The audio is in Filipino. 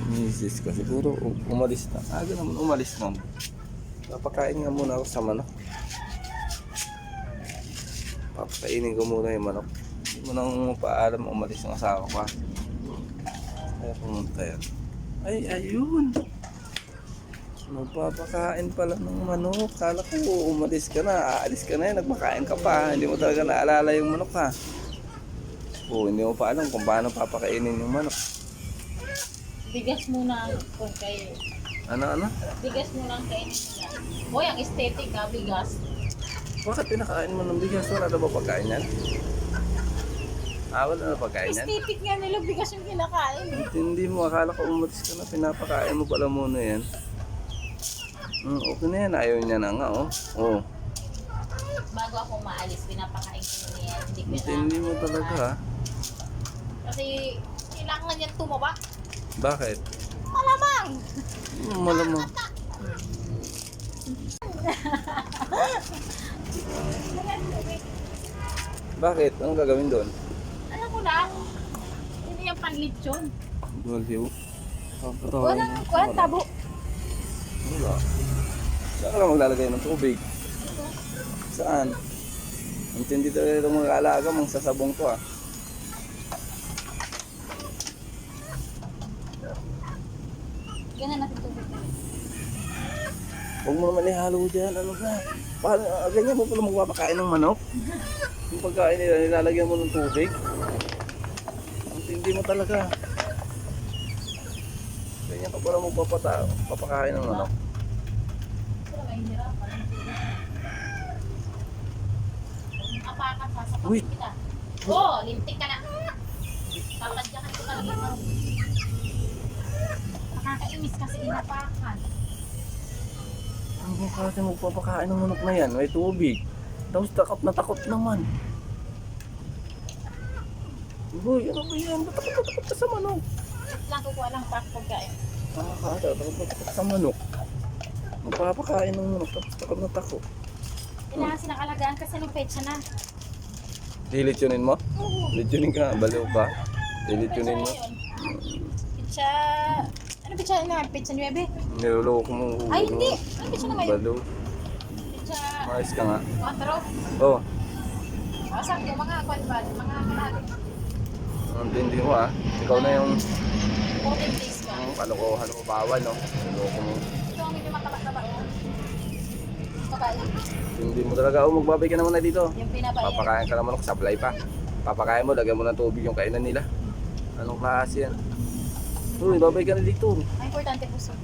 Misis ko siguro umalis na. Aga naman umalis na. Papakain nga muna ako sa manok. Papakainin ko muna yung manok. Hindi mo nang paalam umalis ng asawa ko. Kaya pumunta yan. Ay, ayun. Magpapakain pala ng manok. Kala ko umalis ka na. Aalis ka na yan. Nagpakain ka pa. Hindi mo talaga naalala yung manok ha. Hindi mo pa alam kung paano papakainin yung manok. Bigas muna kung kayo. Ano? Bigas muna ang kainin nila. Hoy, ang aesthetic ha, bigas. Bakit pinakain mo ng bigas? Wala na ba pagkain yan? Wala na pagkain yan? Aesthetic nga nila, bigas yung kinakain. Hindi mo, akala ko umalis ka na, pinapakain mo pala muna yan. Okay na yan, ayaw niya na nga, oh. Bago ako maalis, pinapakain ko na yan. Hindi mo talaga, ha? Kasi kailangan yan tumaba. Bakit? Malamang! Malamang. Bakit? Anong gagawin doon? Alam ko lang, hindi yung panlitsyon. Baliw. Walang tabo. Wala. Saan ka lang maglalagay ng tubig? Saan? Intindi talaga itong mga alaga mong sasabong to, ha? Ganyan natin tubig. Huwag mo naman ihalo dyan, ano ba? Paano, ganyan mo pala magpapakain ng manok? Yung pagkain nila, nilalagyan mo ng tubig? Ang tindi mo talaga. Ganyan ka pala magpapakain ng manok. Pero mahihirapan. Apakan, sasapakin Wait. kita. Lintik ka na. Papadyakan ko talaga yung manok. Nakakainis kasi inapakan. Ano ba kasi magpapakain ng manok na yan? May tubig. Tapos takot na takot naman. Boy, ano ba yan? Ba't takot ka sa manok? Wait lang, kukuha lang pa pagkain. Takot na takot ka sa manok. Magpapakain ng manok, tapos takot na takot. Kailangan sinakalagaan kasi ng petsa na. Dilitsunin mo? Dilitsunin ka, baliw ka. Dilitsunin mo. Petsa... Ano petsa na? Petsa 9? Niloloko mo. Ay, hindi! Ano petsa na ngayon? Baliw. Petsa... Maayos ka nga. 4? Oh, Sakto, mga kwanbad, mga kalahari. ang tindi mo ah. Ikaw na yung 14 days ka. kalokohan mo bawal, no? Niloloko mo. Ito ang medyo matabak-tabak. Pagkain. Hindi mo talaga, magbabay ka naman na dito. Yung pinabayan. Papakain ka naman, sablay pa. Papakain mo, lagyan mo ng tubig yung kainan nila. Anong klase yan? Uy, babay ka na dito. Ang importante puso.